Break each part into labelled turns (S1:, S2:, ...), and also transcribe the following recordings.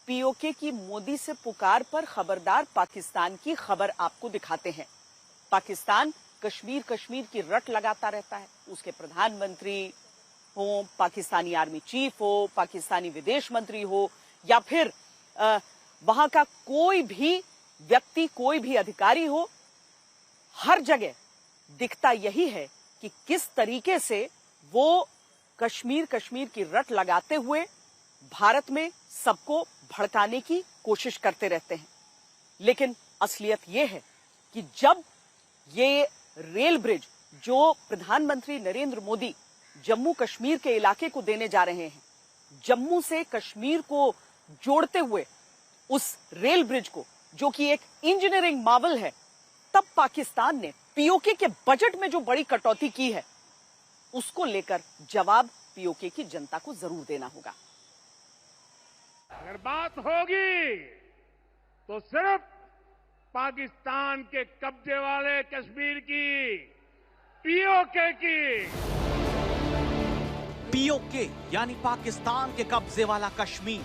S1: PoK की मोदी से पुकार पर खबरदार पाकिस्तान की खबर आपको दिखाते हैं। पाकिस्तान कश्मीर कश्मीर की रट लगाता रहता है। उसके प्रधानमंत्री हो, पाकिस्तानी आर्मी चीफ हो, पाकिस्तानी विदेश मंत्री हो या फिर वहां का कोई भी व्यक्ति, कोई भी अधिकारी हो, हर जगह दिखता यही है कि किस तरीके से वो कश्मीर कश्मीर की रट लगाते हुए भारत में सबको भड़काने की कोशिश करते रहते हैं। लेकिन असलियत यह है कि जब ये रेल ब्रिज जो प्रधानमंत्री नरेंद्र मोदी जम्मू कश्मीर के इलाके को देने जा रहे हैं, जम्मू से कश्मीर को जोड़ते हुए उस रेल ब्रिज को, जो कि एक इंजीनियरिंग मार्वल है, तब पाकिस्तान ने पीओके के बजट में जो बड़ी कटौती की है, उसको लेकर जवाब पीओके की जनता को जरूर देना होगा।
S2: अगर बात होगी तो सिर्फ पाकिस्तान के कब्जे वाले कश्मीर की, पीओके की।
S3: पीओके यानी पाकिस्तान के कब्जे वाला कश्मीर,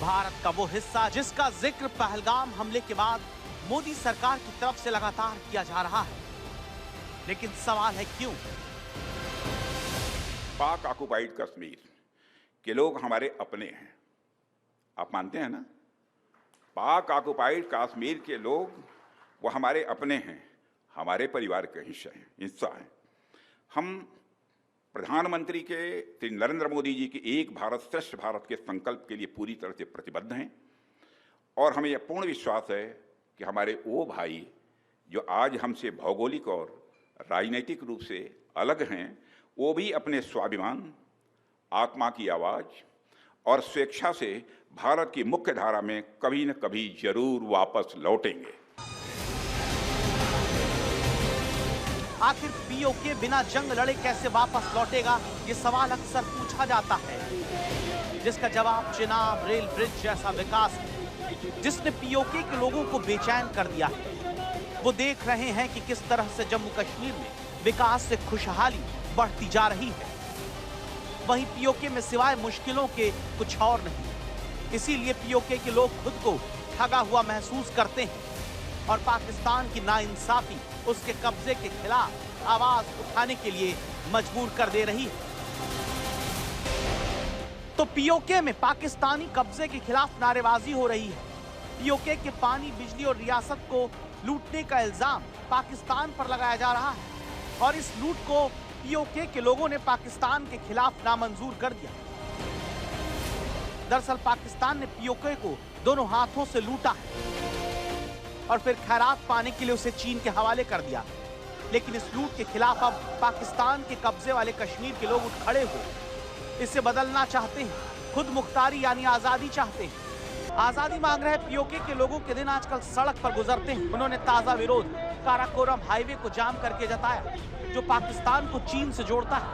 S3: भारत का वो हिस्सा जिसका जिक्र पहलगाम हमले के बाद मोदी सरकार की तरफ से लगातार किया जा रहा है। लेकिन सवाल है क्यों?
S4: पाक ऑक्युपाइड कश्मीर के लोग हमारे अपने हैं, आप मानते हैं ना? पाक ऑक्युपाइड कश्मीर के लोग वो हमारे अपने हैं, हमारे परिवार के हिस्सा हैं। हम प्रधानमंत्री के श्री नरेंद्र मोदी जी की एक भारत श्रेष्ठ भारत के संकल्प के लिए पूरी तरह से प्रतिबद्ध हैं और हमें यह पूर्ण विश्वास है कि हमारे वो भाई जो आज हमसे भौगोलिक और राजनीतिक रूप से अलग हैं, वो भी अपने स्वाभिमान, आत्मा की आवाज और स्वेच्छा से भारत की मुख्य धारा में कभी न कभी जरूर वापस लौटेंगे।
S3: आखिर पीओके बिना जंग लड़े कैसे वापस लौटेगा, ये सवाल अक्सर पूछा जाता है, जिसका जवाब चिनाब रेल ब्रिज जैसा विकास है, जिसने पीओके के लोगों को बेचैन कर दिया है। वो देख रहे हैं कि किस तरह से जम्मू कश्मीर में विकास से खुशहाली बढ़ती जा रही है। वहीं पीओके में सिवाय मुश्किलों के कुछ और नहीं। इसीलिए पीओके के लोग खुद को ठगा हुआ महसूस करते हैं और पाकिस्तान की नाइंसाफी, उसके कब्जे के खिलाफ आवाज उठाने के लिए मजबूर कर दे रही है। तो पीओके में पाकिस्तानी कब्जे के खिलाफ नारेबाजी हो रही है। पीओके के पानी, बिजली और रियासत को लूटने का इल्जाम पाकिस्तान पर लगाया जा रहा है और इस लूट को पीओके के लोगों ने पाकिस्तान के खिलाफ नामंजूर कर दिया। दरअसल पाकिस्तान ने पीओके को दोनों हाथों से लूटा है और फिर खैरात पाने के लिए उसे चीन के हवाले कर दिया। लेकिन इस लूट के खिलाफ अब पाकिस्तान के कब्जे वाले कश्मीर के लोग उठ खड़े हुए इसे बदलना चाहते हैं, खुद मुख्तारी यानी आजादी चाहते हैं। आजादी मांग रहे पीओके के लोगों के दिन आजकल सड़क पर गुजरते हैं। उन्होंने ताजा विरोध काराकोरम हाईवे को जाम करके जताया, जो पाकिस्तान को चीन से जोड़ता है।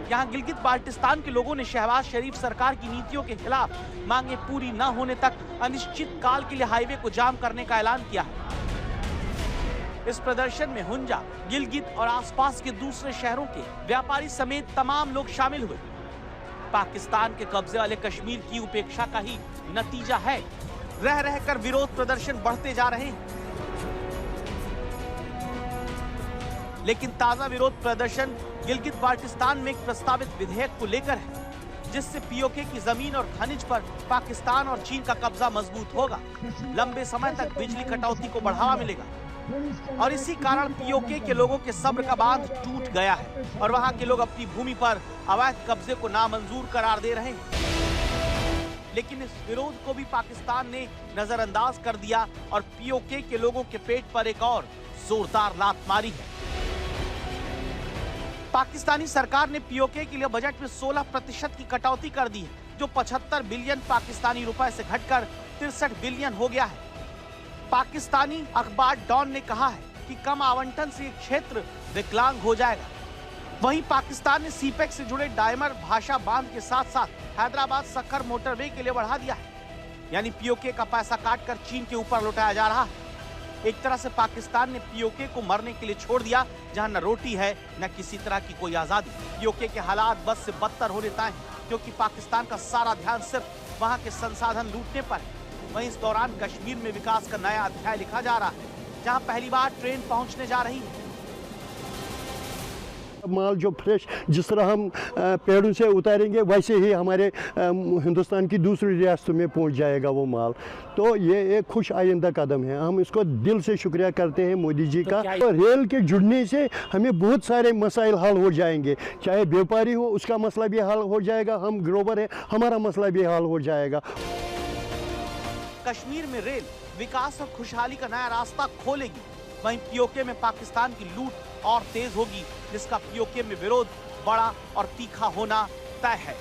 S3: यहाँ गिलगित बाल्टिस्तान के लोगों ने शहबाज शरीफ सरकार की नीतियों के खिलाफ मांगे पूरी न होने तक अनिश्चित काल के लिए हाईवे को जाम करने का ऐलान किया है। इस प्रदर्शन में हुंजा, गिलगित और आसपास के दूसरे शहरों के व्यापारी समेत तमाम लोग शामिल हुए। पाकिस्तान के कब्जे वाले कश्मीर की उपेक्षा का ही नतीजा है। रह रहकर विरोध प्रदर्शन बढ़ते जा रहे हैं। लेकिन ताजा विरोध प्रदर्शन गिलगित बाल्टिस्तान में एक प्रस्तावित विधेयक को लेकर है, जिससे पीओके की जमीन और खनिज पर पाकिस्तान और चीन का कब्जा मजबूत होगा। लंबे समय तक बिजली कटौती को बढ़ावा मिलेगा और इसी कारण पीओके के लोगों के सब्र का बांध टूट गया है और वहां के लोग अपनी भूमि पर अवैध कब्जे को नामंजूर करार दे रहे हैं। लेकिन इस विरोध को भी पाकिस्तान ने नजरअंदाज कर दिया और पीओके के लोगों के पेट पर एक और जोरदार लात मारी है। पाकिस्तानी सरकार ने पीओके के लिए बजट में 16% की कटौती कर दी है, जो 75 बिलियन पाकिस्तानी रुपए से घटकर 63 बिलियन हो गया है। पाकिस्तानी अखबार डॉन ने कहा है कि कम आवंटन से ये क्षेत्र विकलांग हो जाएगा। वहीं पाकिस्तान ने सीपेक से जुड़े डायमर भाषा बांध के साथ साथ हैदराबाद सक्कर मोटरवे के लिए बढ़ा दिया है। यानी पीओके का पैसा काटकर चीन के ऊपर लौटाया जा रहा है। एक तरह से पाकिस्तान ने पीओके को मरने के लिए छोड़ दिया, जहां न रोटी है न किसी तरह की कोई आजादी। पीओके के हालात बद से बदतर होने तय हैं, क्योंकि पाकिस्तान का सारा ध्यान सिर्फ वहां के संसाधन लूटने पर है। वहीं इस दौरान कश्मीर में विकास का नया अध्याय लिखा जा रहा है, जहां पहली बार ट्रेन पहुंचने जा रही है।
S5: माल जो फ्रेश जिस तरह हम पेड़ों से उतारेंगे वैसे ही हमारे हिंदुस्तान की दूसरी रियासतों में पहुंच जाएगा वो माल। तो ये एक खुश आइंदा कदम है, हम इसको दिल से शुक्रिया करते हैं मोदी जी का। तो रेल के जुड़ने से हमें बहुत सारे मसाइल हल हो जाएंगे, चाहे व्यापारी हो उसका मसला भी हल हो जाएगा, हम ग्रोवर है हमारा मसला भी हल हो जाएगा।
S3: कश्मीर में रेल विकास और खुशहाली का नया रास्ता खोलेगी। वहीं पीओके में पाकिस्तान की लूट और तेज होगी, जिसका पीओके में विरोध बड़ा और तीखा होना तय है।